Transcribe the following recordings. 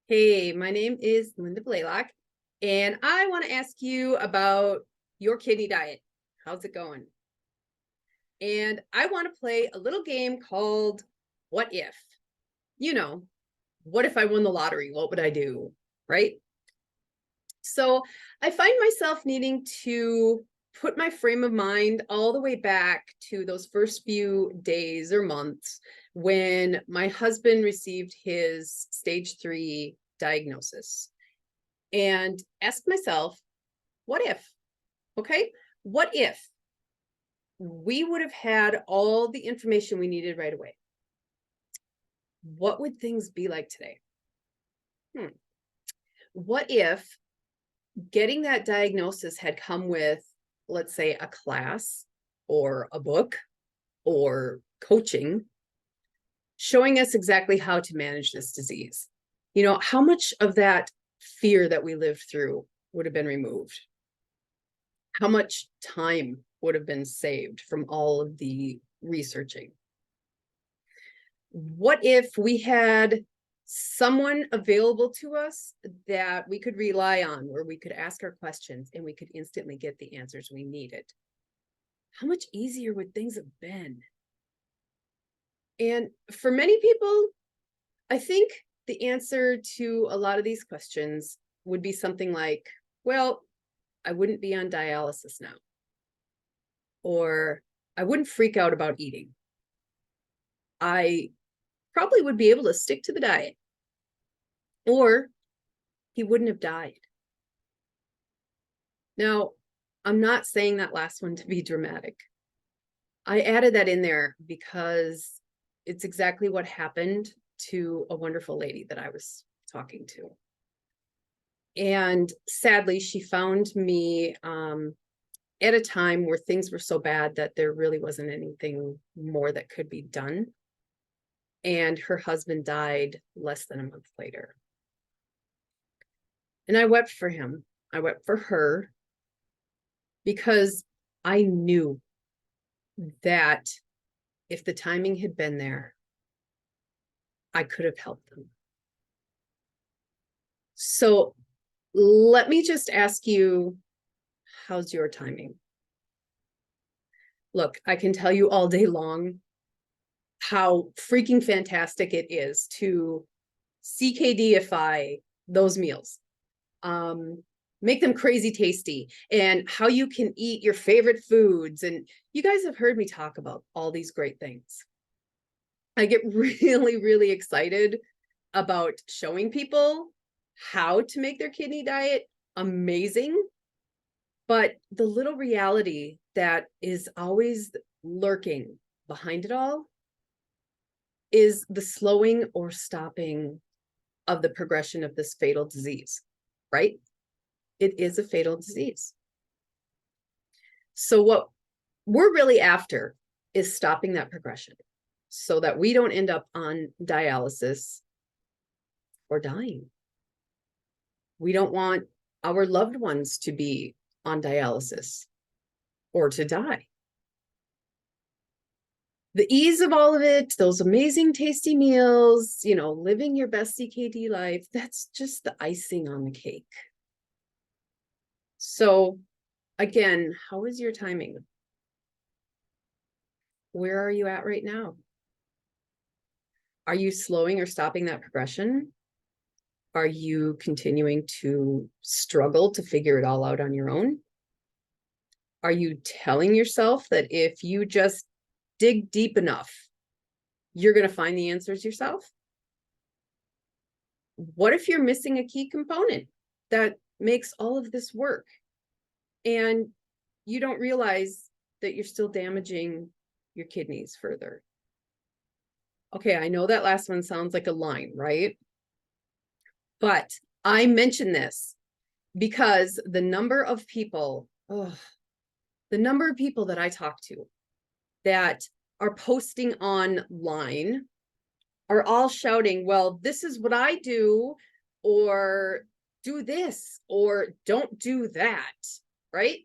Hey, my name is Linda Blaylock, and I want to ask you about your kidney diet. How's it going? And I want to play a little game called What If? You know, what if I won the lottery? What would I do? Right? So I find myself needing to put my frame of mind all the way back to those first few days or months when my husband received his stage 3 diagnosis and ask myself, what if? Okay. What if we would have had all the information we needed right away? What would things be like today? Hmm. What if getting that diagnosis had come with, let's say, a class or a book or coaching showing us exactly how to manage this disease? How much of that fear that we lived through would have been removed? How much time would have been saved from all of the researching? What if we had someone available to us that we could rely on, where we could ask our questions and we could instantly get the answers we needed? How much easier would things have been? And for many people, I think the answer to a lot of these questions would be something like, well, I wouldn't be on dialysis now, or I wouldn't freak out about eating. I probably would be able to stick to the diet, or he wouldn't have died. Now, I'm not saying that last one to be dramatic. I added that in there because it's exactly what happened to a wonderful lady that I was talking to. And sadly, she found me at a time where things were so bad that there really wasn't anything more that could be done. And her husband died less than a month later. And I wept for him. I wept for her because I knew that if the timing had been there, I could have helped them. So let me just ask you, how's your timing? Look, I can tell you all day long how freaking fantastic it is to CKDify those meals. Make them crazy tasty, and how you can eat your favorite foods. And you guys have heard me talk about all these great things. I get really, really excited about showing people how to make their kidney diet amazing. But the little reality that is always lurking behind it all is the slowing or stopping of the progression of this fatal disease, right? It is a fatal disease. So what we're really after is stopping that progression so that we don't end up on dialysis or dying. We don't want our loved ones to be on dialysis or to die. The ease of all of it, those amazing tasty meals, living your best CKD life, that's just the icing on the cake. So again, how is your timing? Where are you at right now? Are you slowing or stopping that progression? Are you continuing to struggle to figure it all out on your own? Are you telling yourself that if you just dig deep enough, you're going to find the answers yourself? What if you're missing a key component that makes all of this work and you don't realize that you're still damaging your kidneys further? Okay, I know that last one sounds like a line, right? But I mention this because the number of people that I talk to that are posting online are all shouting, well, this is what I do, or do this, or don't do that, right?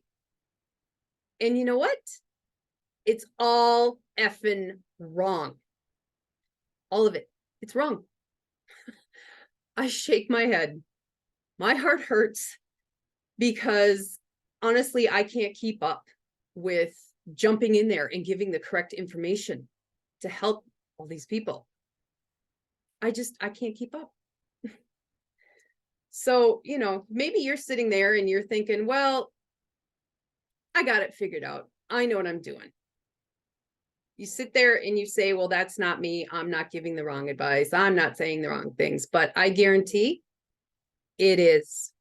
And you know what? It's all effing wrong. All of it. It's wrong. I shake my head. My heart hurts because honestly, I can't keep up with jumping in there and giving the correct information to help all these people. I can't keep up. So, maybe you're sitting there and you're thinking, well, I got it figured out. I know what I'm doing. You sit there and you say, well, that's not me. I'm not giving the wrong advice. I'm not saying the wrong things, but I guarantee it is.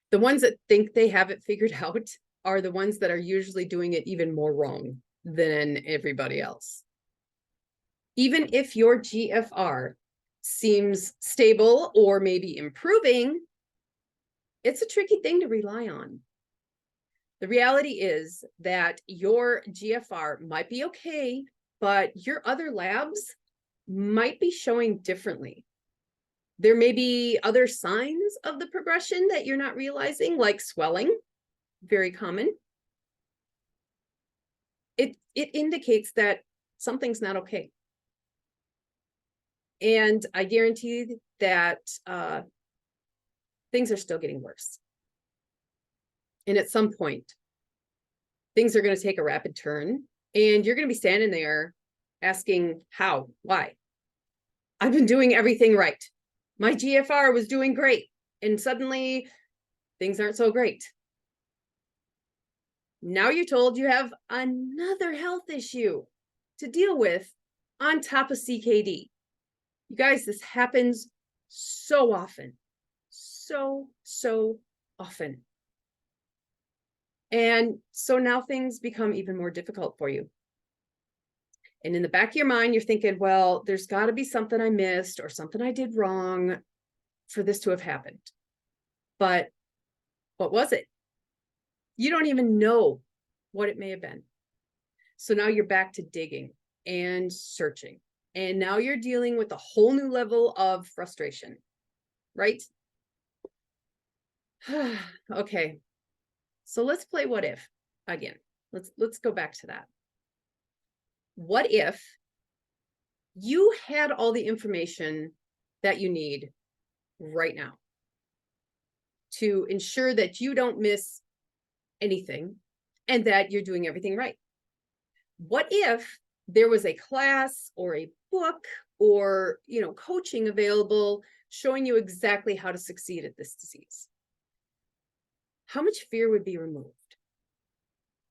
The ones that think they have it figured out are the ones that are usually doing it even more wrong than everybody else. Even if your GFR seems stable or maybe improving, it's a tricky thing to rely on. The reality is that your GFR might be okay, but your other labs might be showing differently. There may be other signs of the progression that you're not realizing, like swelling, very common. It indicates that something's not okay. And I guarantee that things are still getting worse. And at some point, things are going to take a rapid turn, and you're going to be standing there asking, how, why? I've been doing everything right. My GFR was doing great, and suddenly things aren't so great. Now you're told you have another health issue to deal with on top of CKD. You guys, this happens so often. So often. And so now things become even more difficult for you. And in the back of your mind, you're thinking, well, there's got to be something I missed or something I did wrong for this to have happened. But what was it? You don't even know what it may have been. So now you're back to digging and searching. And now you're dealing with a whole new level of frustration, right? Okay. So let's play what if again. Let's go back to that. What if you had all the information that you need right now to ensure that you don't miss anything and that you're doing everything right? What if there was a class or a book or, coaching available showing you exactly how to succeed at this disease? How much fear would be removed?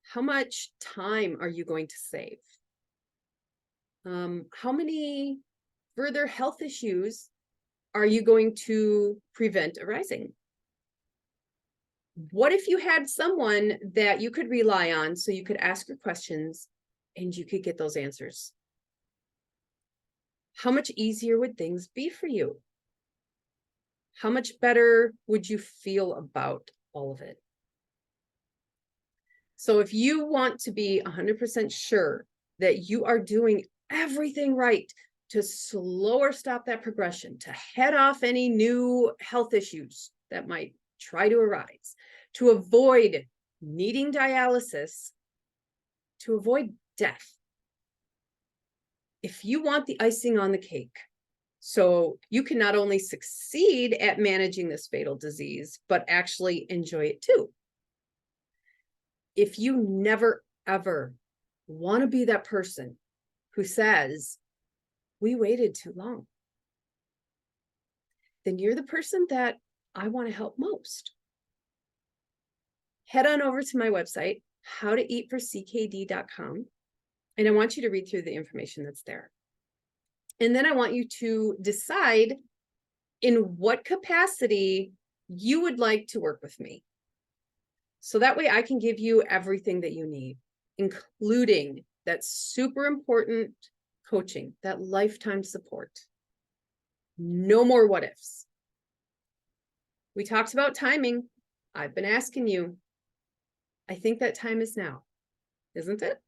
How much time are you going to save? How many further health issues are you going to prevent arising? What if you had someone that you could rely on so you could ask your questions and you could get those answers? How much easier would things be for you? How much better would you feel about all of it? So if you want to be 100% sure that you are doing everything right to slow or stop that progression, to head off any new health issues that might try to arise, to avoid needing dialysis, to avoid death. If you want the icing on the cake, so you can not only succeed at managing this fatal disease, but actually enjoy it too. If you never, ever want to be that person who says, we waited too long, then you're the person that I want to help most. Head on over to my website, howtoeatforckd.com, and I want you to read through the information that's there. And then I want you to decide in what capacity you would like to work with me. So that way I can give you everything that you need, including that super important coaching, that lifetime support. No more what ifs. We talked about timing. I've been asking you. I think that time is now, isn't it?